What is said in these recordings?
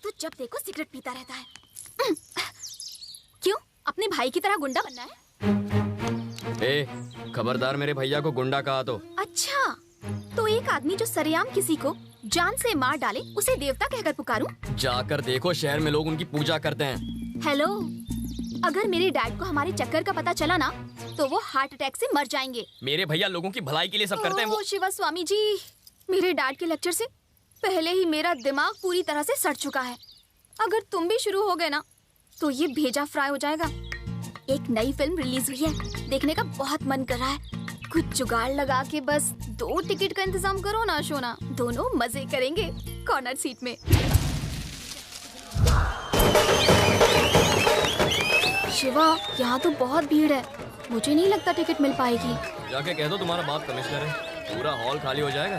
तो जब देखो सिगरेट पीता रहता है। क्यों, अपने भाई की तरह गुंडा बनना है? खबरदार मेरे भैया को गुंडा कहा तो। अच्छा, तो एक आदमी जो सरेआम किसी को जान से मार डाले उसे देवता कहकर पुकारूं? जाकर देखो, शहर में लोग उनकी पूजा करते हैं। हेलो, अगर मेरे डैड को हमारे चक्कर का पता चला ना तो वो हार्ट अटैक से मर जाएंगे। मेरे भैया लोगों की भलाई के लिए सब करते हैं। वो शिवा स्वामी जी, मेरे डैड के लेक्चर से पहले ही मेरा दिमाग पूरी तरह से सड़ चुका है। अगर तुम भी शुरू हो गए ना तो ये भेजा फ्राई हो जाएगा। एक नई फिल्म रिलीज हुई है, देखने का बहुत मन कर रहा है। कुछ जुगाड़ लगा के बस 2 टिकट का इंतजाम करो ना शोना, दोनों मजे करेंगे कॉर्नर सीट में। शिवा, यहाँ तो बहुत भीड़ है, मुझे नहीं लगता टिकट मिल पाएगी। जाके कह दो तुम्हारा बाप कमिश्नर है, पूरा हॉल खाली हो जाएगा।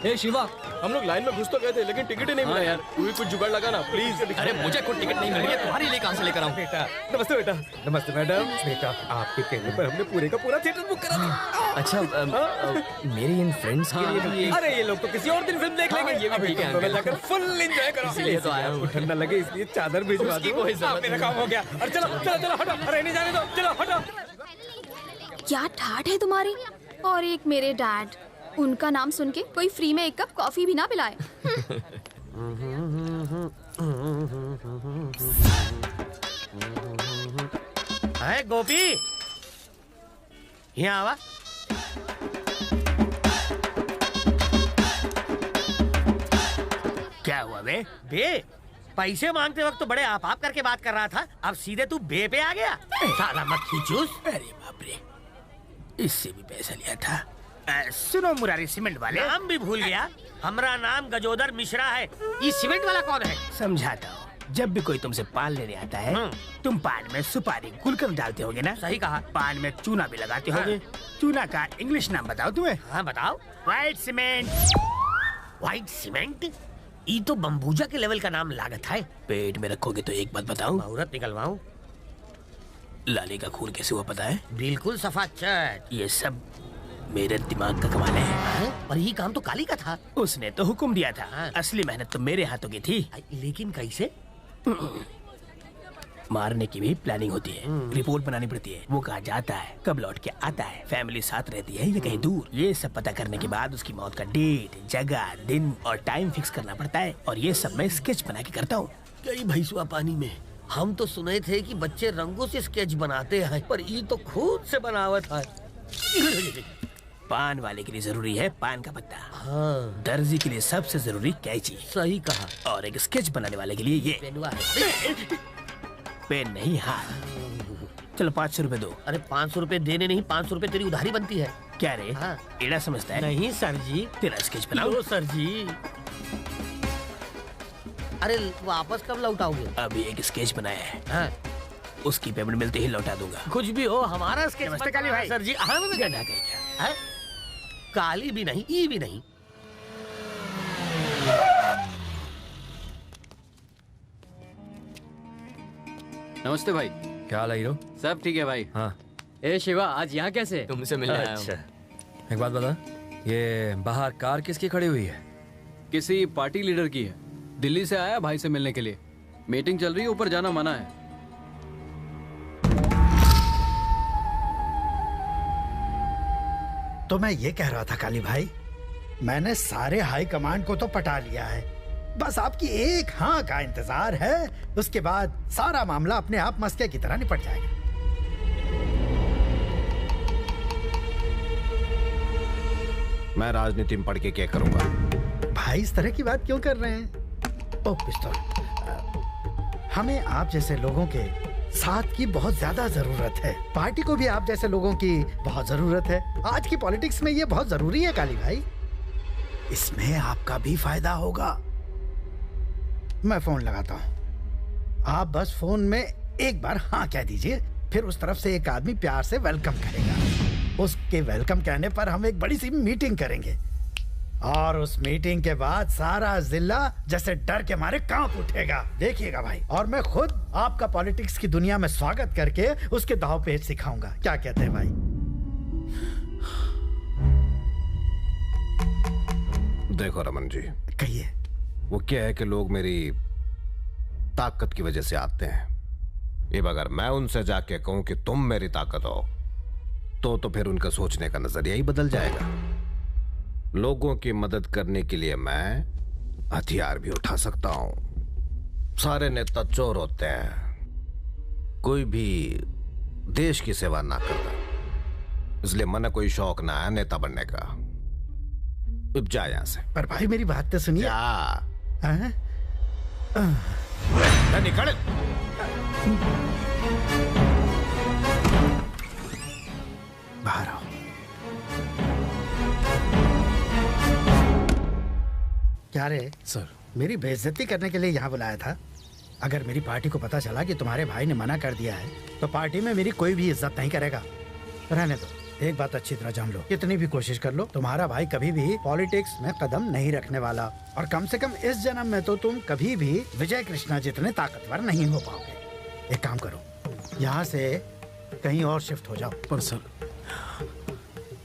ए शिवा, हम लोग लाइन में घुस तो गए थे लेकिन टिकट ही नहीं मिला यार। तू ही कुछ जुगाड़ लगा ना प्लीज। अरे मुझे कोई टिकट नहीं मिल रही है, तुम्हारे लिए कहाँ से लेकर आऊँ? बेटा नमस्ते। बेटा नमस्ते मैडम। बेटा आपके कहने पर हमने पूरे का पूरा थिएटर बुक करा दिया। अच्छा, मेरे इन फ्रेंड्स के लिए भी। अरे ये लोग तो किसी और दिन फिल्म देख लेंगे। ये भी ठीक है, जाकर फुल एंजॉय करो। इसीलिए तो आया हूँ। ठंडा लगे इसलिए चादर भिजवा दो। कोई जरूरत मेरा काम हो गया। और चलो चलो चलो हटो, अरे नहीं जाने दो, चलो हटो। क्या ठाठ है तुम्हारी। और एक मेरे डैड, उनका नाम सुन के कोई फ्री में 1 कप कॉफी भी ना पिलाए। है गोपी, यहाँ आवा। क्या हुआ बे? पैसे मांगते वक्त तो बड़े आप करके बात कर रहा था, अब सीधे तू बे पे आ गया। साला मत खींचूस। अरे बाप रे, इससे भी पैसा लिया था। सुनो मुरारी सीमेंट वाले, नाम भी भूल गया। हमारा नाम गजोदर मिश्रा है। ये सीमेंट वाला कौन है? समझाता हूँ। जब भी कोई तुमसे पान लेने आता है, तुम पान में सुपारी गुलकंद डालते होगे ना? सही कहा। पान में चूना भी लगाते होगे। चूना का इंग्लिश नाम बताओ तुम्हें। हाँ बताओ। White cement. White cement? ये तो बम्बूजा के लेवल का नाम लागत है। पेट में रखोगे तो एक बात बताऊं, मुहूर्त निकलवाऊं? लाली का खून कैसे हुआ पता है? बिल्कुल सफा चट। ये सब मेरे दिमाग का कमाल है। पर ये काम तो काली का था। उसने तो हुक्म दिया था। असली मेहनत तो मेरे हाथों की थी। लेकिन कैसे? मारने की भी प्लानिंग होती है, रिपोर्ट बनानी पड़ती है, वो कहाँ जाता है, कब लौट के आता है, फैमिली साथ रहती है या कहीं दूर। ये सब पता करने के बाद उसकी मौत का डेट, जगह, दिन और टाइम फिक्स करना पड़ता है। और ये सब मैं स्केच बना के करता हूँ। कई भैंसुआ पानी में। हम तो सुने थे कि बच्चे रंगों से स्केच बनाते हैं, पर ये तो खुद से बनावट है। पान वाले के लिए जरूरी है पान का पत्ता। हाँ। दर्जी के लिए सबसे जरूरी कैंची। सही कहा। और एक स्केच बनाने वाले के लिए ये पेनवा है। पेन नहीं हाथ। चलो 500 रुपए दो। अरे 500 रुपए देने नहीं, 500 रुपए तेरी उधारी बनती है। क्या रे? हाँ। एड़ा समझता है? नहीं सर जी। तेरा स्केच बनाओ। सर जी। अरे वापस कब लौटाओगे? अभी एक स्केच बनाया है। हाँ। उसकी पेमेंट मिलते ही लौटा दूंगा। कुछ भी हो, हमारा स्केच नमस्ते काली भाई। सर जी। हाँ गड्ढा कहेगा। काली भी नहीं, ई भी नहीं। नमस्ते भाई। क्या हाल है हीरो? सब ठीक है भाई। हाँ। ए शिवा, आज यहाँ कैसे? तुमसे मिलने आया हूँ। अच्छा। एक बात बता, ये बाहर कार किसकी खड़ी हुई है? किसी पार्टी लीडर की है। दिल्ली से आया भाई से मिलने के लिए। मीटिंग चल रही है, ऊपर जाना मना है। तो मैं ये कह रहा था काली भाई, मैंने सारे हाई कमांड को तो पटा लिया है, बस आपकी एक हाँ का इंतजार है। उसके बाद सारा मामला अपने आप मस्के की तरह निपट जाएगा। मैं राजनीति में पढ़ के क्या करूंगा? भाई इस तरह की बात क्यों कर रहे हैं? ओ पिस्तौल, हमें आप जैसे लोगों के साथ की बहुत ज्यादा जरूरत है। पार्टी को भी आप जैसे लोगों की बहुत जरूरत है। आज की पॉलिटिक्स में ये बहुत जरूरी है काली भाई। इसमें आपका भी फायदा होगा। मैं फोन लगाता हूँ, आप बस फोन में एक बार हाँ कह दीजिए, फिर उस तरफ से एक आदमी प्यार से वेलकम करेगा। उसके वेलकम कहने पर हम एक बड़ी सी मीटिंग करेंगे और उस मीटिंग के बाद सारा जिला जैसे डर के मारे कांप उठेगा। देखिएगा भाई, और मैं खुद आपका पॉलिटिक्स की दुनिया में स्वागत करके उसके दाव पेच सिखाऊंगा। क्या कहते हैं भाई? देखो रमन जी, कहिए। वो क्या है कि लोग मेरी ताकत की वजह से आते हैं। अब अगर मैं उनसे जाके कहूं कि तुम मेरी ताकत हो तो फिर उनका सोचने का नजरिया ही बदल जाएगा। लोगों की मदद करने के लिए मैं हथियार भी उठा सकता हूं। सारे नेता चोर होते हैं, कोई भी देश की सेवा ना करता, इसलिए मन कोई शौक ना है नेता बनने का। अब जा यहां से। पर भाई मेरी बात तो सुनिए। क्या निकल। बाहर आओ। क्या रे सर, मेरी बेइज्जती करने के लिए यहाँ बुलाया था? अगर मेरी पार्टी को पता चला कि तुम्हारे भाई ने मना कर दिया है तो पार्टी में मेरी कोई भी इज्जत नहीं करेगा। रहने दो। एक बात अच्छी तरह जान लो, कितनी भी कोशिश कर लो, तुम्हारा भाई कभी भी पॉलिटिक्स में कदम नहीं रखने वाला। और कम से कम इस जन्म में तो तुम कभी भी विजय कृष्णा जितने ताकतवर नहीं हो पाओगे। एक काम करो, यहाँ से कहीं और शिफ्ट हो जाओ। पर सर,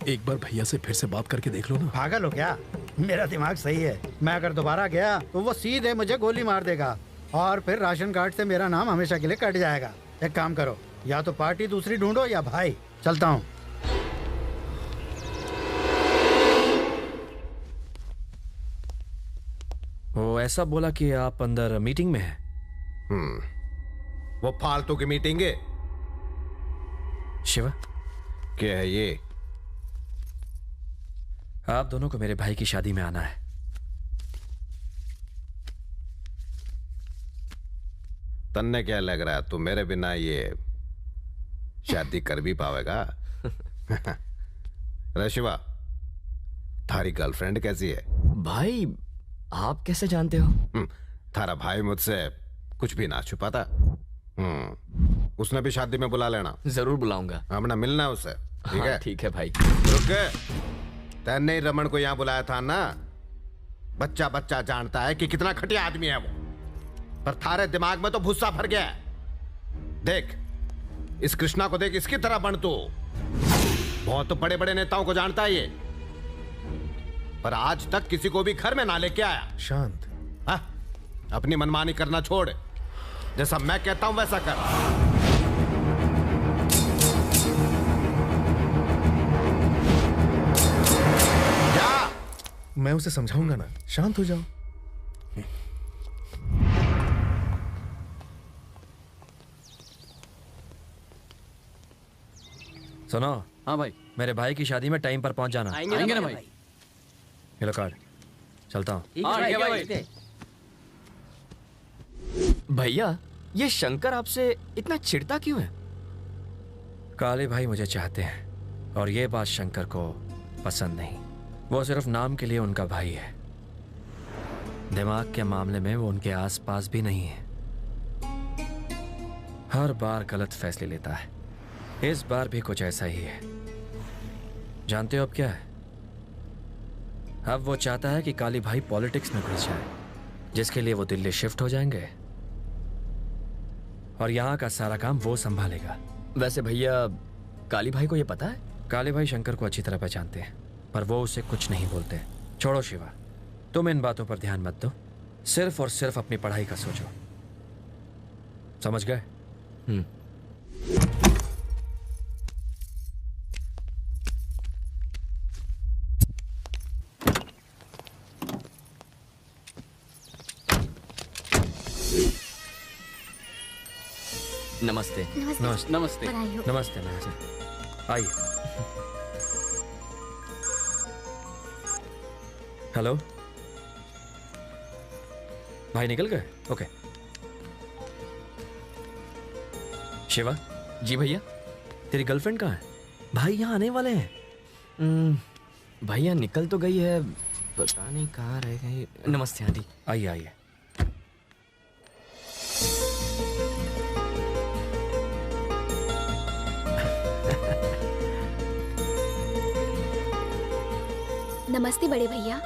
एक बार भैया से फिर से बात करके देख लो ना। पागल हो क्या? मेरा दिमाग सही है। मैं अगर दोबारा गया तो वो सीधे मुझे गोली मार देगा और फिर राशन कार्ड से मेरा नाम हमेशा के लिए कट जाएगा। एक काम करो, या तो पार्टी दूसरी ढूंढो या भाई। चलता हूँ। वो ऐसा बोला कि आप अंदर मीटिंग में हैं। वो फालतू की मीटिंग है। शिवा, क्या है ये? आप दोनों को मेरे भाई की शादी में आना है। तन्ने क्या लग रहा है, तू मेरे बिना ये शादी कर भी पावेगा? अरे शिवा, थारी गर्लफ्रेंड कैसी है? भाई आप कैसे जानते हो? थारा भाई मुझसे कुछ भी ना छुपाता। उसने भी शादी में बुला लेना। जरूर बुलाऊंगा। हमने मिलना है उससे, ठीक है? ठीक है भाई। रुक, तैने ही रमन को यहाँ बुलाया था ना? बच्चा बच्चा जानता है कि कितना घटिया आदमी है वो, पर थारे दिमाग में तो भूसा भर गया है। देख इस कृष्णा को, देख इसकी तरह बन तू। बहुत तो बड़े बड़े नेताओं को जानता है ये, पर आज तक किसी को भी घर में ना लेके आया। शांत। हाँ? अपनी मनमानी करना छोड़, जैसा मैं कहता हूं वैसा कर। क्या? मैं उसे समझाऊंगा ना, शांत हो जाओ। सुनो, हाँ भाई, मेरे भाई की शादी में टाइम पर पहुंच जाना। आएंगे ना भाई। ये लो कार्ड, चलता हूँ। हाँ, ठीक है भाई। भैया ये शंकर आपसे इतना चिढ़ता क्यों है? काले भाई मुझे चाहते हैं और ये बात शंकर को पसंद नहीं। वो सिर्फ नाम के लिए उनका भाई है, दिमाग के मामले में वो उनके आसपास भी नहीं है। हर बार गलत फैसले लेता है, इस बार भी कुछ ऐसा ही है। जानते हो अब क्या है? अब वो चाहता है कि काली भाई पॉलिटिक्स में घुस जाए, जिसके लिए वो दिल्ली शिफ्ट हो जाएंगे और यहाँ का सारा काम वो संभालेगा। वैसे भैया काली भाई को ये पता है? काले भाई शंकर को अच्छी तरह पहचानते हैं, पर वो उसे कुछ नहीं बोलते। छोड़ो शिवा, तुम इन बातों पर ध्यान मत दो, सिर्फ और सिर्फ अपनी पढ़ाई का सोचो। समझ गए? नमस्ते। नमस्ते नमस्ते। नमस्ते नमस्ते। आइए। हेलो, भाई निकल गए? ओके। शिवा। जी भैया। तेरी गर्लफ्रेंड कहाँ है? भाई यहाँ आने वाले हैं। भैया निकल तो गई है, पता नहीं कहाँ रह गई। नमस्ते आंटी। आइए आइए। नमस्ते बड़े भैया।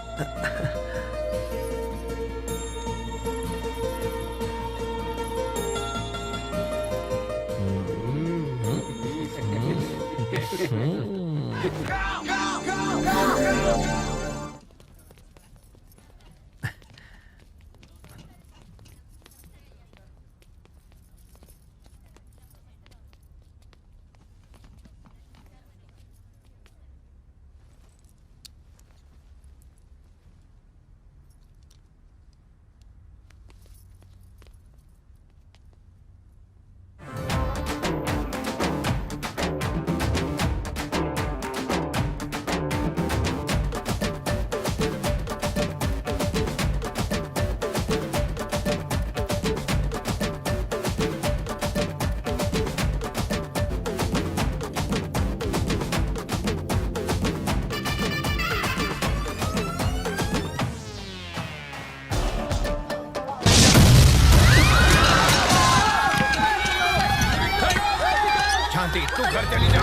शांति, तू घर चली जा।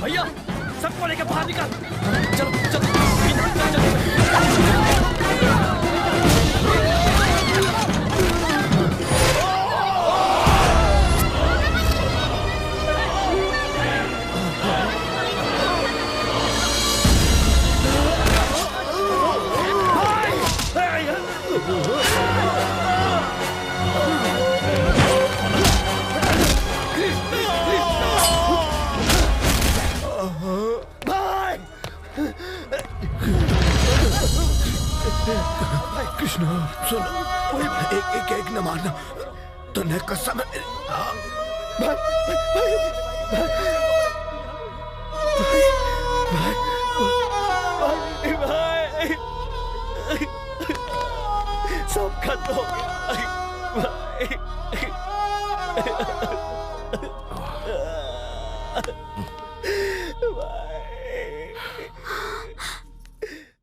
भैया सबको लेकर बाहर निकल। चलो चलो कृष्णा सुन, एक न मारना, तूने कसम। भाई सब खत्म हो गया भाई।